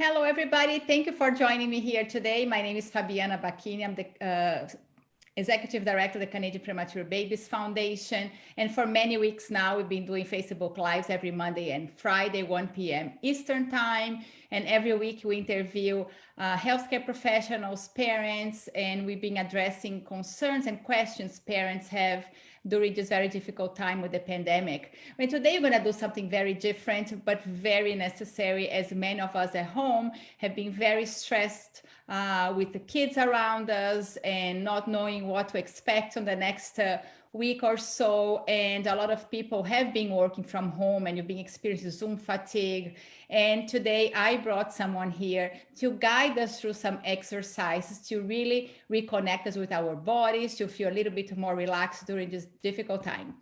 Hello, everybody. Thank you for joining me here today. My name is Fabiana Bacchini. I'm the Executive Director of the Canadian Premature Babies Foundation. And for many weeks now, we've been doing Facebook Lives every Monday and Friday, 1 p.m. Eastern Time. And every week we interview healthcare professionals, parents, and we've been addressing concerns and questions parents have during this very difficult time with the pandemic. And today we're going to do something very different, but very necessary, as many of us at home have been very stressed with the kids around us and not knowing what to expect on the next week or so. And a lot of people have been working from home and you've been experiencing Zoom fatigue. And today I brought someone here to guide us through some exercises to really reconnect us with our bodies, to feel a little bit more relaxed during this difficult time.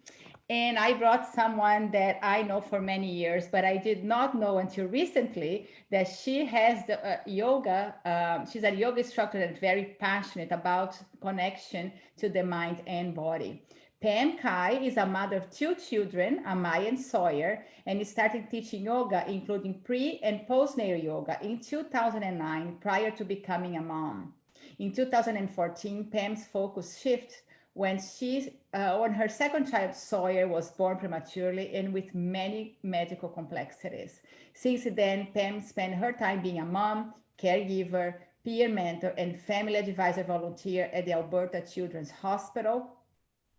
And I brought someone that I know for many years, but I did not know until recently that she has the yoga. She's a yoga instructor and very passionate about connection to the mind and body. Pam Kai is a mother of 2 children, Amaya and Sawyer, and started teaching yoga, including pre- and postnatal yoga, in 2009, prior to becoming a mom. In 2014, Pam's focus shifted when her second child, Sawyer, was born prematurely and with many medical complexities. Since then, Pam spent her time being a mom, caregiver, peer mentor, and family advisor volunteer at the Alberta Children's Hospital.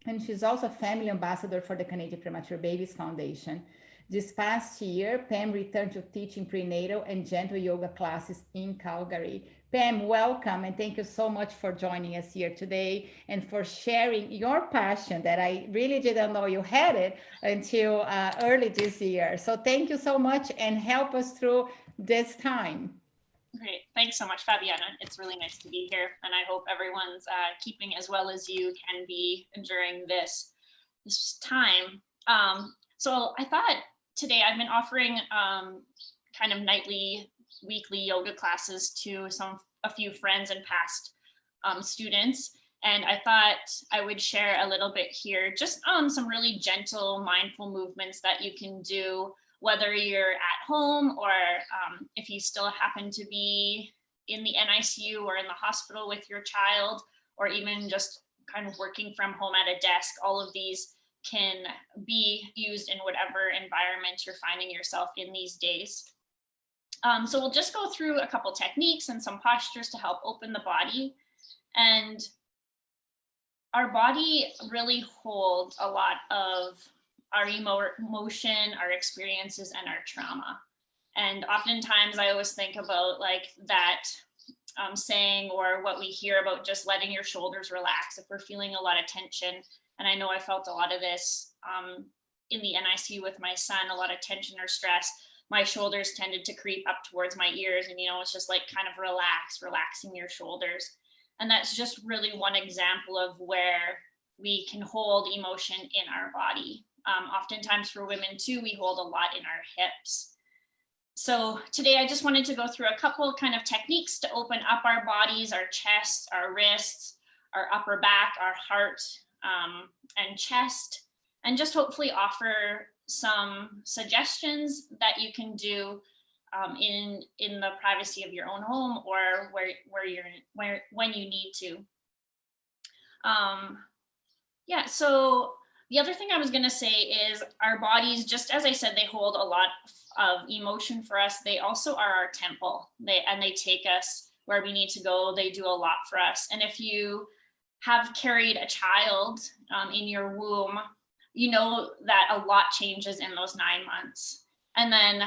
And she's also a family ambassador for the Canadian Premature Babies Foundation. This past year, Pam returned to teaching prenatal and gentle yoga classes in Calgary. Pam, welcome, and thank you so much for joining us here today and for sharing your passion that I really didn't know you had it until early this year. So thank you so much and help us through this time. Great. Thanks so much, Fabiana. It's really nice to be here, and I hope everyone's keeping as well as you can be during this time. So I thought today I've been offering kind of nightly, weekly yoga classes to a few friends and past students, and I thought I would share a little bit here just on some really gentle, mindful movements that you can do, whether you're at home or if you still happen to be in the NICU or in the hospital with your child, or even just kind of working from home at a desk. All of these can be used in whatever environment you're finding yourself in these days. So we'll just go through a couple techniques and some postures to help open the body. And our body really holds a lot of our emotion, our experiences, and our trauma. And oftentimes I always think about like that saying, or what we hear about just letting your shoulders relax if we're feeling a lot of tension. And I know I felt a lot of this in the NICU with my son, a lot of tension or stress. My shoulders tended to creep up towards my ears, and it's just like kind of relaxing your shoulders. And that's just really one example of where we can hold emotion in our body. Oftentimes for women too, we hold a lot in our hips. So today I just wanted to go through a couple kind of techniques to open up our bodies, our chests, our wrists, our upper back, our heart, and chest, and just hopefully offer some suggestions that you can do in the privacy of your own home, or when you need to. Yeah, so the other thing I was going to say is our bodies, just as I said, they hold a lot of emotion for us. They also are our temple. They take us where we need to go. They do a lot for us. And if you have carried a child in your womb, you know that a lot changes in those 9 months. And then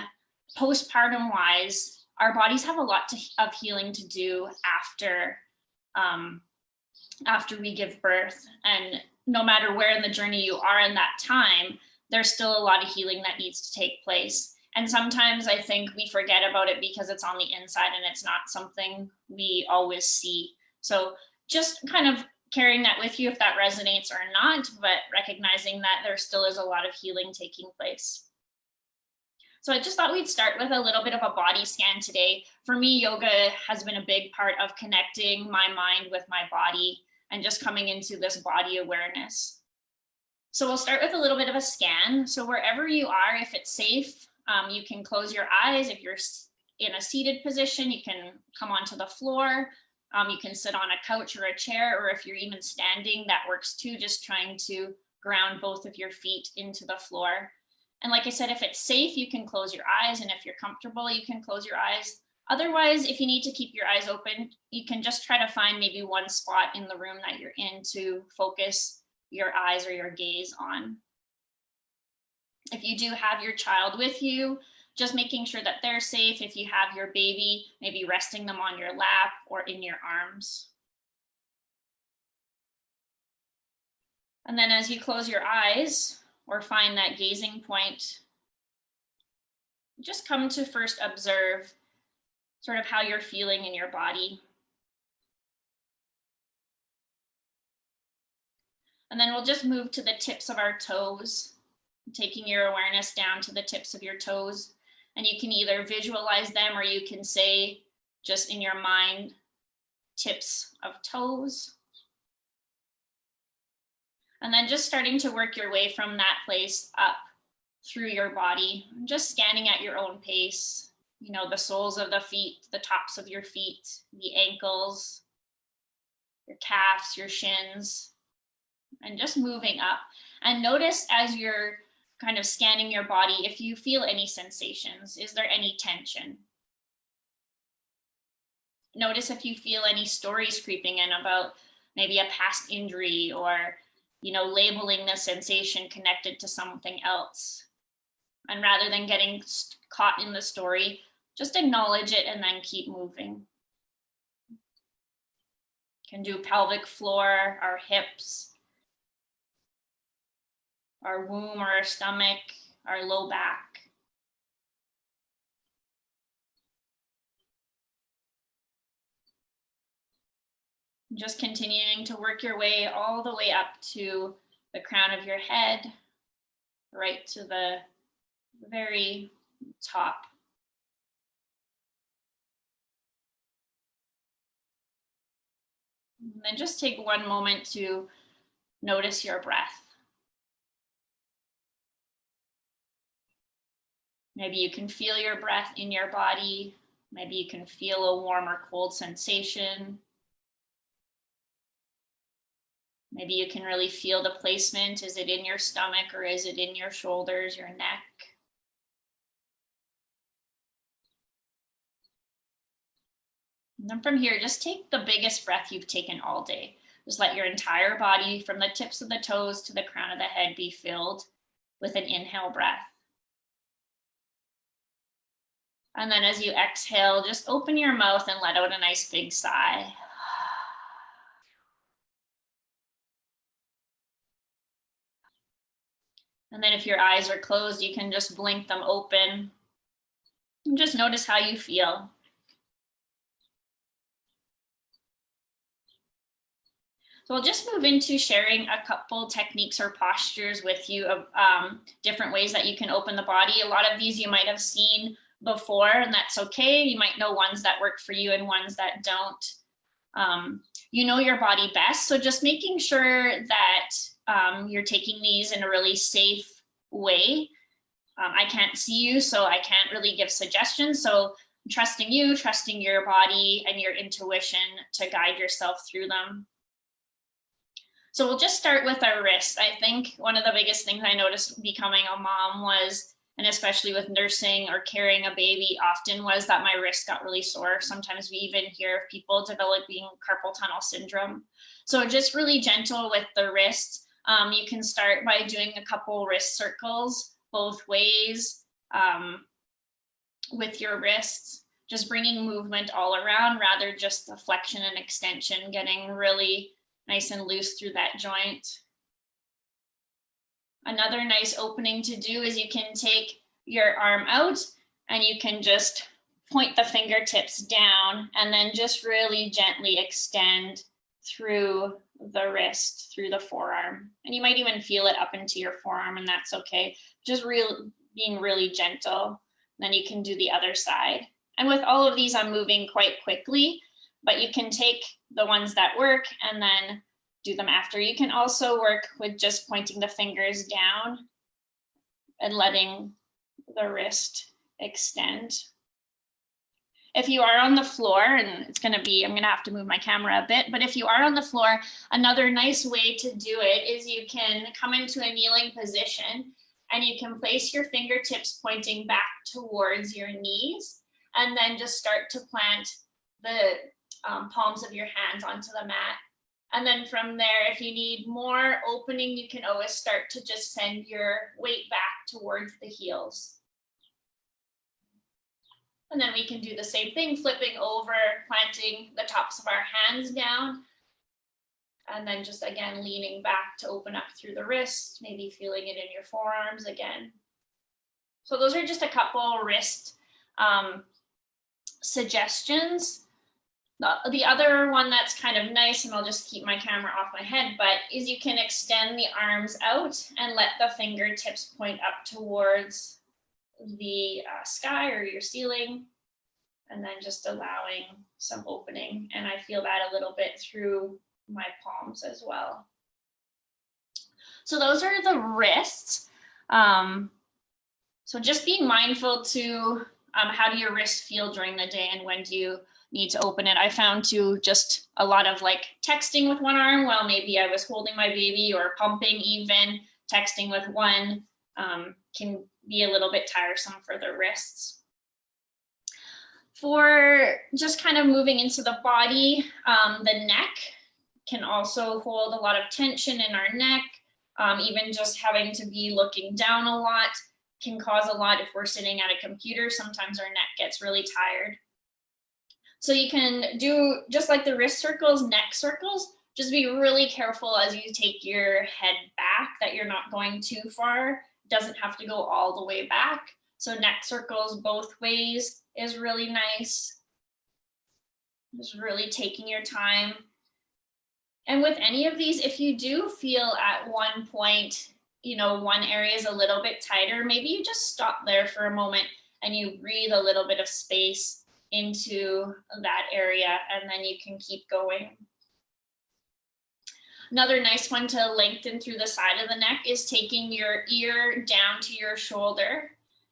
postpartum wise, our bodies have a lot of healing to do after we give birth. And no matter where in the journey you are in that time, there's still a lot of healing that needs to take place. And sometimes I think we forget about it because it's on the inside and it's not something we always see. So just kind of carrying that with you if that resonates or not, but recognizing that there still is a lot of healing taking place. So I just thought we'd start with a little bit of a body scan today. For me, yoga has been a big part of connecting my mind with my body and just coming into this body awareness. So we'll start with a little bit of a scan. So wherever you are, if it's safe, you can close your eyes. If you're in a seated position, you can come onto the floor. You can sit on a couch or a chair, or if you're even standing, that works too, just trying to ground both of your feet into the floor. And like I said, if it's safe, you can close your eyes, and if you're comfortable, you can close your eyes. Otherwise, if you need to keep your eyes open, you can just try to find maybe one spot in the room that you're in to focus your eyes or your gaze on. If you do have your child with you, just making sure that they're safe. If you have your baby, maybe resting them on your lap or in your arms. And then as you close your eyes or find that gazing point, just come to first observe sort of how you're feeling in your body. And then we'll just move to the tips of our toes, taking your awareness down to the tips of your toes. And you can either visualize them, or you can say just in your mind, tips of toes. And then just starting to work your way from that place up through your body, just scanning at your own pace. You know, the soles of the feet, the tops of your feet, the ankles, your calves, your shins, and just moving up. And notice as you're kind of scanning your body, if you feel any sensations. Is there any tension? Notice if you feel any stories creeping in about maybe a past injury, or, you know, labeling the sensation connected to something else. And rather than getting caught in the story, just acknowledge it and then keep moving. You can do pelvic floor, our hips, our womb or our stomach, our low back. Just continuing to work your way all the way up to the crown of your head, right to the very top. And then just take one moment to notice your breath. Maybe you can feel your breath in your body. Maybe you can feel a warm or cold sensation. Maybe you can really feel the placement. Is it in your stomach, or is it in your shoulders, your neck? And then from here, just take the biggest breath you've taken all day. Just let your entire body, from the tips of the toes to the crown of the head, be filled with an inhale breath. And then as you exhale, just open your mouth and let out a nice big sigh. And then if your eyes are closed, you can just blink them open. And just notice how you feel. So I'll just move into sharing a couple techniques or postures with you of different ways that you can open the body. A lot of these you might have seen before, and that's okay. You might know ones that work for you and ones that don't. You know your body best, so just making sure that you're taking these in a really safe way. I can't see you, so I can't really give suggestions. So I'm trusting you, trusting your body and your intuition to guide yourself through them. So we'll just start with our wrists. I think one of the biggest things I noticed becoming a mom was, and especially with nursing or carrying a baby often, was that my wrist got really sore. Sometimes we even hear of people developing carpal tunnel syndrome. So just really gentle with the wrist. You can start by doing a couple wrist circles both ways with your wrists, just bringing movement all around rather just the flexion and extension, getting really nice and loose through that joint. Another nice opening to do is you can take your arm out and you can just point the fingertips down and then just really gently extend through the wrist, through the forearm. And you might even feel it up into your forearm, and that's okay. Just being really gentle. Then you can do the other side. And with all of these, I'm moving quite quickly, but you can take the ones that work and then do them after. You can also work with just pointing the fingers down and letting the wrist extend. If you are on the floor, and I'm gonna have to move my camera a bit, but if you are on the floor, another nice way to do it is you can come into a kneeling position and you can place your fingertips pointing back towards your knees, and then just start to plant the palms of your hands onto the mat. And then from there, if you need more opening, you can always start to just send your weight back towards the heels. And then we can do the same thing, flipping over, planting the tops of our hands down. And then just again, leaning back to open up through the wrists, maybe feeling it in your forearms again. So those are just a couple wrist suggestions. The other one that's kind of nice, and I'll just keep my camera off my head, but is you can extend the arms out and let the fingertips point up towards the sky or your ceiling, and then just allowing some opening. And I feel that a little bit through my palms as well. So those are the wrists. So just being mindful to how do your wrists feel during the day and when do you need to open it. I found too just a lot of like texting with one arm while maybe I was holding my baby, or pumping, even texting with one can be a little bit tiresome for the wrists. For just kind of moving into the body, the neck can also hold a lot of tension in our neck. Even just having to be looking down a lot can cause a lot if we're sitting at a computer. Sometimes our neck gets really tired. So you can do, just like the wrist circles, neck circles. Just be really careful as you take your head back that you're not going too far. It doesn't have to go all the way back. So neck circles both ways is really nice. Just really taking your time. And with any of these, if you do feel at one point, you know, one area is a little bit tighter, maybe you just stop there for a moment and you breathe a little bit of space into that area, and then you can keep going. Another nice one to lengthen through the side of the neck is taking your ear down to your shoulder.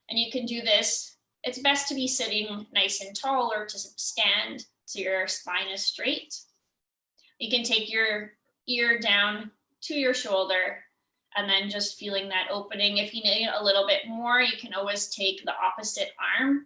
And you can do this, it's best to be sitting nice and tall or to stand so your spine is straight. You can take your ear down to your shoulder and then just feeling that opening. If you need a little bit more, you can always take the opposite arm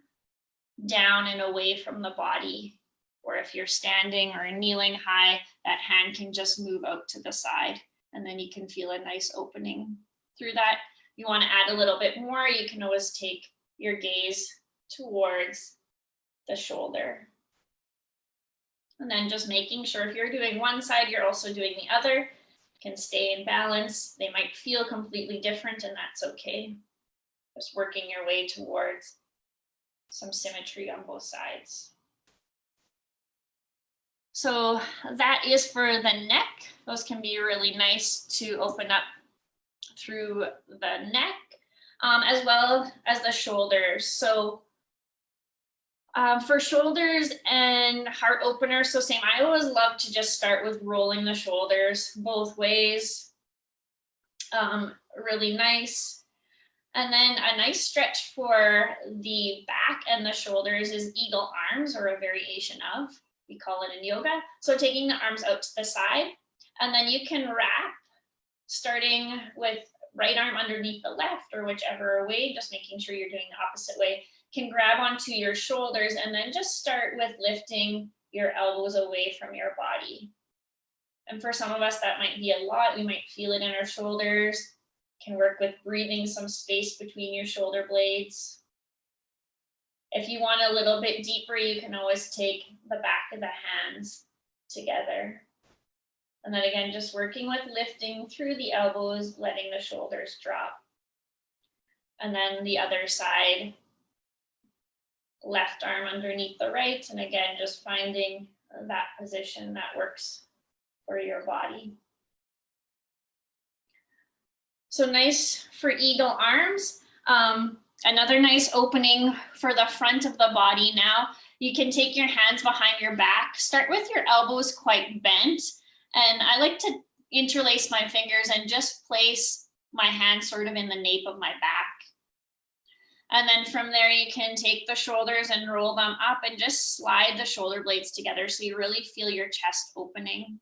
down and away from the body. Or if you're standing or kneeling high, that hand can just move out to the side, and then you can feel a nice opening through that. If you want to add a little bit more, you can always take your gaze towards the shoulder. And then just making sure if you're doing one side, you're also doing the other. You can stay in balance. They might feel completely different, and that's okay. Just working your way towards some symmetry on both sides. So that is for the neck. Those can be really nice to open up through the neck, as well as the shoulders. So for shoulders and heart opener, so same, I always love to just start with rolling the shoulders both ways. Really nice. And then a nice stretch for the back and the shoulders is eagle arms, or a variation of, we call it in yoga. So taking the arms out to the side, and then you can wrap, starting with right arm underneath the left or whichever way, just making sure you're doing the opposite way. Can grab onto your shoulders and then just start with lifting your elbows away from your body. And for some of us, that might be a lot. We might feel it in our shoulders. Can work with breathing some space between your shoulder blades. If you want a little bit deeper, you can always take the back of the hands together. And then again, just working with lifting through the elbows, letting the shoulders drop. And then the other side, left arm underneath the right. And again, just finding that position that works for your body. So nice for eagle arms. Another nice opening for the front of the body now. You can take your hands behind your back. Start with your elbows quite bent. And I like to interlace my fingers and just place my hand sort of in the nape of my back. And then from there, you can take the shoulders and roll them up and just slide the shoulder blades together so you really feel your chest opening.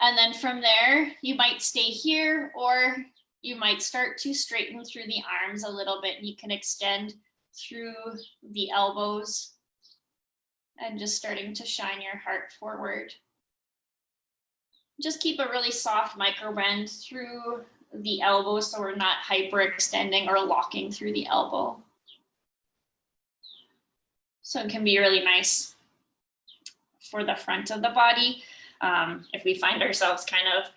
And then from there, you might stay here, or you might start to straighten through the arms a little bit, and you can extend through the elbows and just starting to shine your heart forward. Just keep a really soft micro bend through the elbow so we're not hyperextending or locking through the elbow. So it can be really nice for the front of the body. If we find ourselves kind of,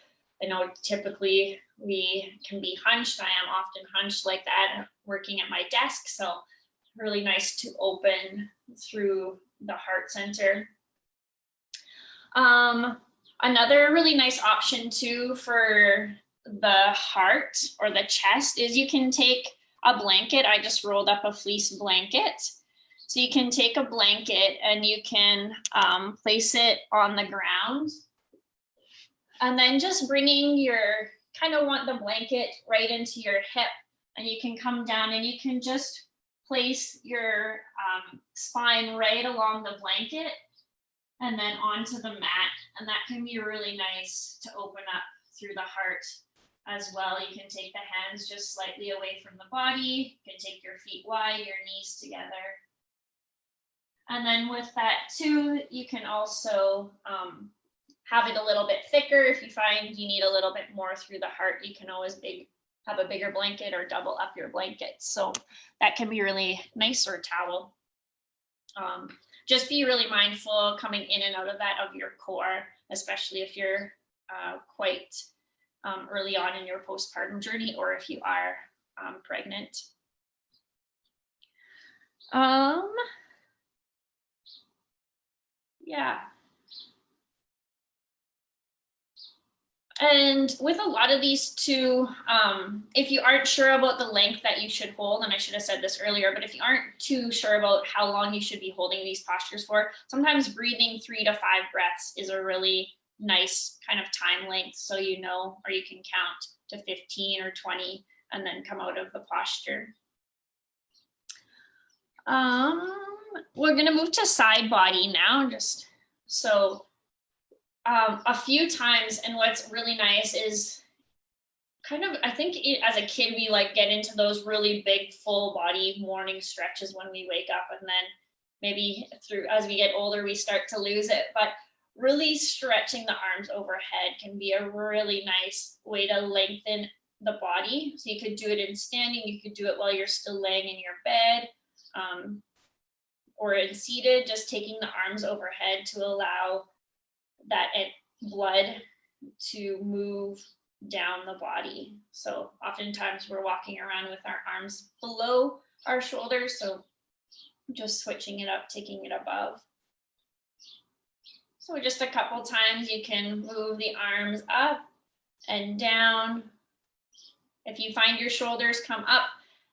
I know typically we can be hunched. I am often hunched like that working at my desk. So really nice to open through the heart center. Another really nice option too for the heart or the chest is you can take a blanket. I just rolled up a fleece blanket. So you can take a blanket and you can place it on the ground. And then just bringing kind of want the blanket right into your hip. And you can come down and you can just place your spine right along the blanket and then onto the mat. And that can be really nice to open up through the heart as well. You can take the hands just slightly away from the body. You can take your feet wide, your knees together. And then with that too, you can also have it a little bit thicker. If you find you need a little bit more through the heart, you can always have a bigger blanket or double up your blanket. So that can be really nice, or towel. Just be really mindful coming in and out of that of your core, especially if you're quite early on in your postpartum journey, or if you are pregnant. Yeah. And with a lot of these too, if you aren't sure about the length that you should hold, and I should have said this earlier, but if you aren't too sure about how long you should be holding these postures for, sometimes breathing 3 to 5 breaths is a really nice kind of time length, so you know, or you can count to 15 or 20 and then come out of the posture. We're going to move to side body now, just so a few times. And what's really nice is kind of, I think as a kid, we like get into those really big full body morning stretches when we wake up, and then maybe as we get older, we start to lose it. But really stretching the arms overhead can be a really nice way to lengthen the body. So you could do it in standing, you could do it while you're still laying in your bed, or in seated, just taking the arms overhead to allow that blood to move down the body. So oftentimes we're walking around with our arms below our shoulders, so just switching it up, taking it above. So just a couple times you can move the arms up and down. If you find your shoulders come up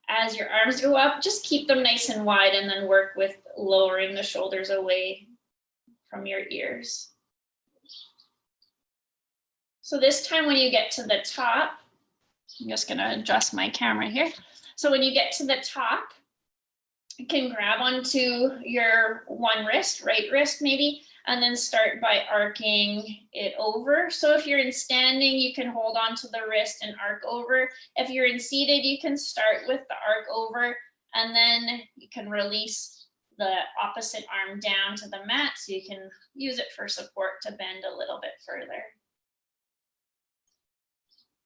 as your arms go up, just keep them nice and wide, and then work with lowering the shoulders away from your ears. So this time when you get to the top, I'm just gonna adjust my camera here. So when you get to the top, you can grab onto your one wrist, right wrist maybe, and then start by arcing it over. So if you're in standing, you can hold on to the wrist and arc over. If you're in seated, you can start with the arc over, and then you can release the opposite arm down to the mat, so you can use it for support to bend a little bit further.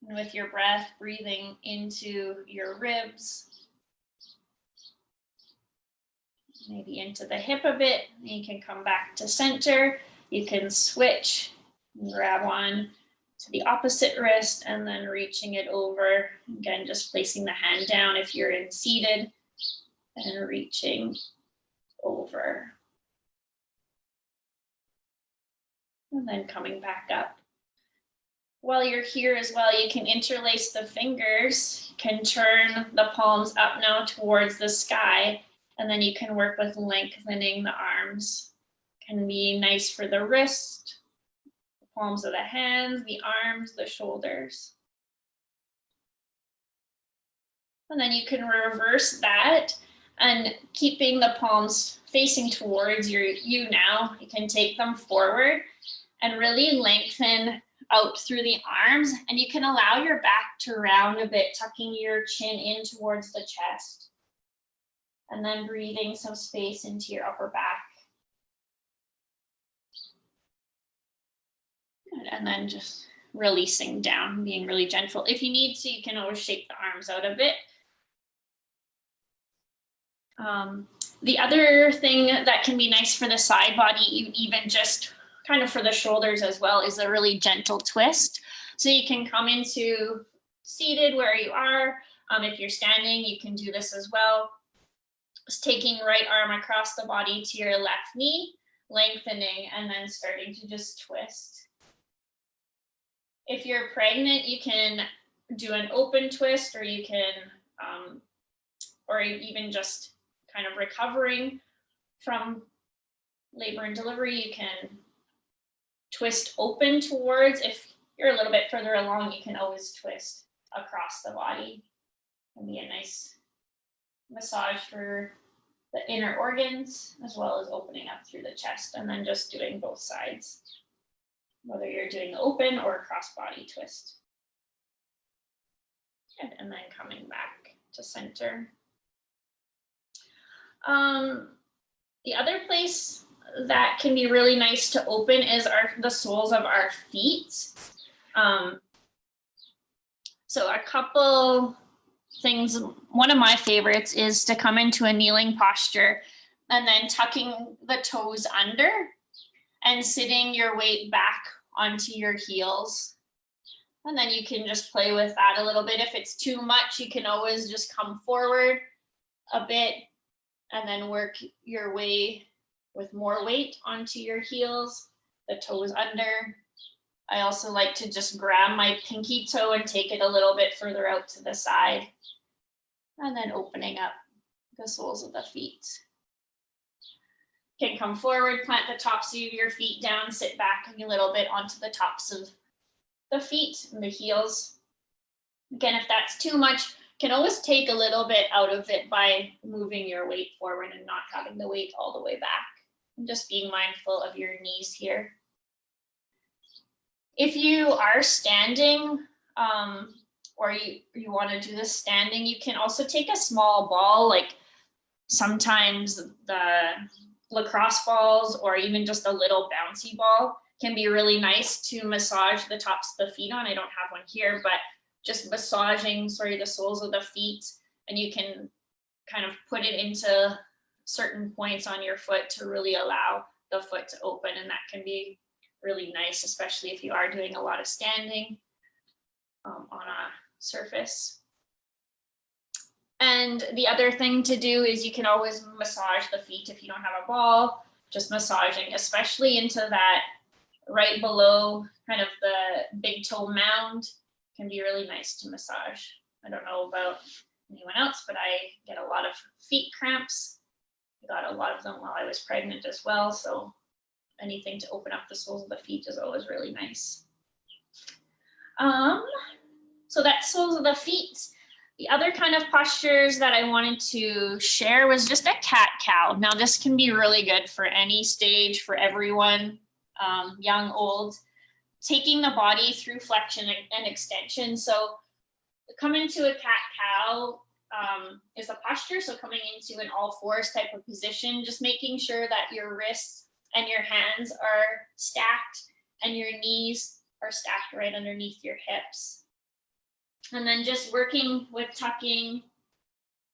And with your breath, breathing into your ribs, maybe into the hip a bit. You can come back to center. You can switch and grab on to the opposite wrist and then reaching it over. Again, just placing the hand down if you're in seated and reaching over. And then coming back up. While you're here as well, you can interlace the fingers. You can turn the palms up now towards the sky. And then you can work with lengthening the arms. Can be nice for the wrist, the palms of the hands, the arms, the shoulders. And then you can reverse that, and keeping the palms facing towards you now, you can take them forward and really lengthen out through the arms, and you can allow your back to round a bit, tucking your chin in towards the chest, and then breathing some space into your upper back. Good. And then just releasing down, being really gentle. If you need to, you can always shake the arms out a bit. The other thing that can be nice for the side body, even just kind of for the shoulders as well, is a really gentle twist. So you can come into seated where you are. If you're standing, you can do this as well. Just taking right arm across the body to your left knee, lengthening, and then starting to just twist. If you're pregnant, you can do an open twist, or you can, or even just kind of recovering from labor and delivery, you can twist open towards. If you're a little bit further along, you can always twist across the body. It can be a nice massage for the inner organs, as well as opening up through the chest, and then just doing both sides, whether you're doing open or cross body twist. Good. And then coming back to center. The other place that can be really nice to open is the soles of our feet. So a couple things, one of my favorites is to come into a kneeling posture and then tucking the toes under and sitting your weight back onto your heels. And then you can just play with that a little bit. If it's too much, you can always just come forward a bit and then work your way with more weight onto your heels, the toes under. I also like to just grab my pinky toe and take it a little bit further out to the side, and then opening up the soles of the feet. You can come forward, plant the tops of your feet down, sit back a little bit onto the tops of the feet and the heels. Again, if that's too much, you can always take a little bit out of it by moving your weight forward and not having the weight all the way back. And just being mindful of your knees here. If you are standing, or you want to do this standing, you can also take a small ball, like sometimes the lacrosse balls, or even just a little bouncy ball can be really nice to massage the tops of the feet on. I don't have one here, but just massaging, the soles of the feet, and you can kind of put it into certain points on your foot to really allow the foot to open, and that can be really nice, especially if you are doing a lot of standing on a surface. And the other thing to do is you can always massage the feet if you don't have a ball, just massaging, especially into that right below kind of the big toe mound, can be really nice to massage. I don't know about anyone else, but I get a lot of feet cramps. I got a lot of them while I was pregnant as well. So anything to open up the soles of the feet is always really nice. So that's soles of the feet. The other kind of postures that I wanted to share was just a cat-cow. Now this can be really good for any stage, for everyone, young, old, taking the body through flexion and extension. So come into a cat-cow is a posture. So coming into an all fours type of position, just making sure that your wrists and your hands are stacked and your knees are stacked right underneath your hips. And then just working with tucking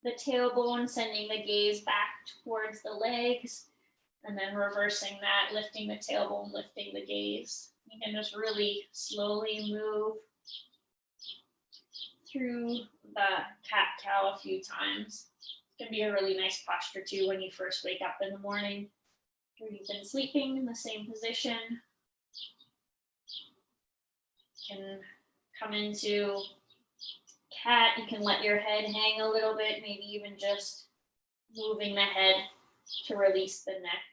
the tailbone, sending the gaze back towards the legs, and then reversing that, lifting the tailbone, lifting the gaze. You can just really slowly move through the cat-cow a few times. It can be a really nice posture too when you first wake up in the morning, or you've been sleeping in the same position. You can come into cat. You can let your head hang a little bit, maybe even just moving the head to release the neck.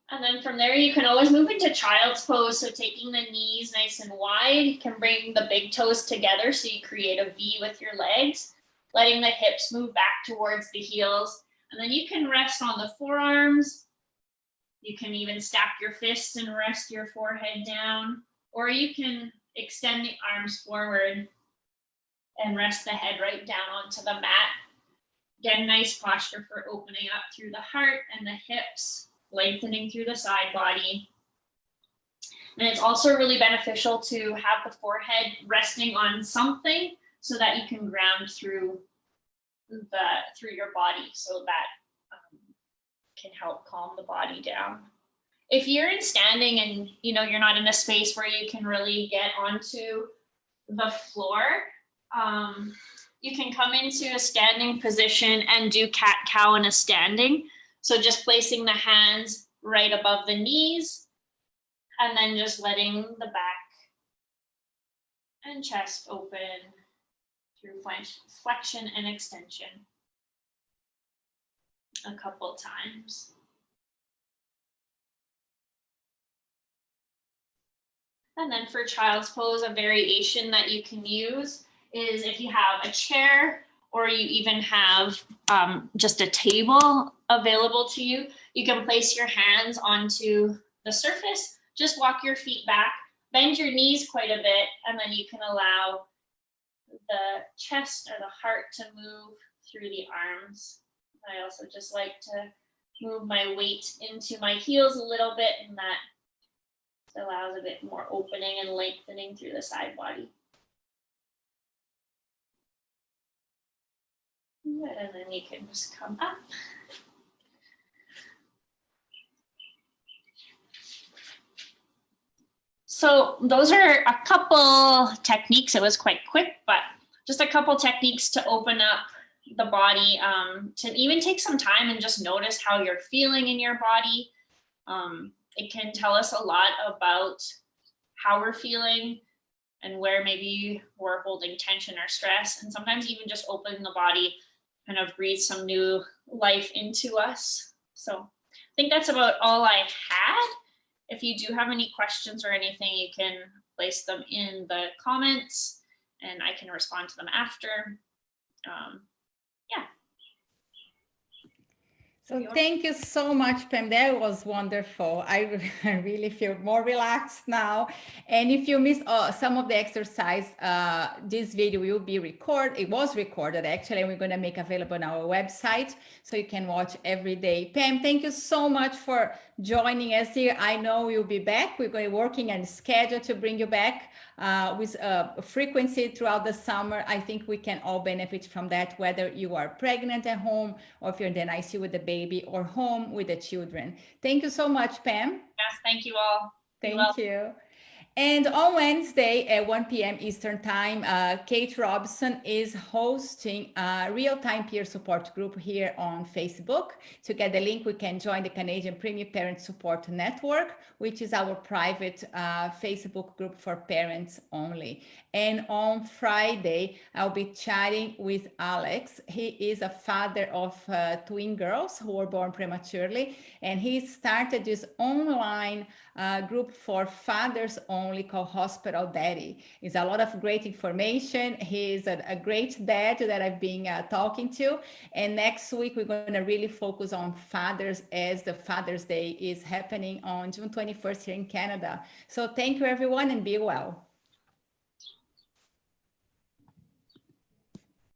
And then from there, you can always move into child's pose. So taking the knees nice and wide, you can bring the big toes together so you create a V with your legs, letting the hips move back towards the heels. And then you can rest on the forearms. You can even stack your fists and rest your forehead down, or you can extend the arms forward and rest the head right down onto the mat. Again, nice posture for opening up through the heart and the hips, lengthening through the side body. And it's also really beneficial to have the forehead resting on something so that you can ground through your body, so that can help calm the body down. If you're in standing and you're not in a space where you can really get onto the floor, you can come into a standing position and do cat-cow in a standing. So just placing the hands right above the knees and then just letting the back and chest open through flexion and extension a couple times. And then for child's pose, a variation that you can use is if you have a chair or you even have just a table available to you, you can place your hands onto the surface, just walk your feet back, bend your knees quite a bit, and then you can allow the chest or the heart to move through the arms. I also just like to move my weight into my heels a little bit, and that allows a bit more opening and lengthening through the side body. Good, and then you can just come up. So those are a couple techniques. It was quite quick, but just a couple techniques to open up the body, to even take some time and just notice how you're feeling in your body. It can tell us a lot about how we're feeling and where maybe we're holding tension or stress. And sometimes even just opening the body kind of breathes some new life into us. So I think that's about all I had. If you do have any questions or anything, you can place them in the comments and I can respond to them after. Yeah. So thank you so much, Pam. That was wonderful. I really feel more relaxed now. And if you missed some of the exercise, this video will be recorded. It was recorded actually, and we're going to make available on our website so you can watch every day. Pam, thank you so much for joining us here. I know you'll be back. We're going to be working on schedule to bring you back with frequency throughout the summer. I think we can all benefit from that, whether you are pregnant at home or if you're in the ICU with the baby or home with the children. Thank you so much, Pam. Yes, thank you all. Thank you. And on Wednesday at 1 p.m. Eastern Time, Kate Robson is hosting a real-time peer support group here on Facebook. To get the link, we can join the Canadian Premier Parent Support Network, which is our private Facebook group for parents only. And on Friday, I'll be chatting with Alex. He is a father of twin girls who were born prematurely, and he started this online group for fathers only called Hospital Daddy. It's a lot of great information. He's a great dad that I've been talking to. And next week, we're going to really focus on fathers as the Father's Day is happening on June 21st here in Canada. So thank you, everyone, and be well.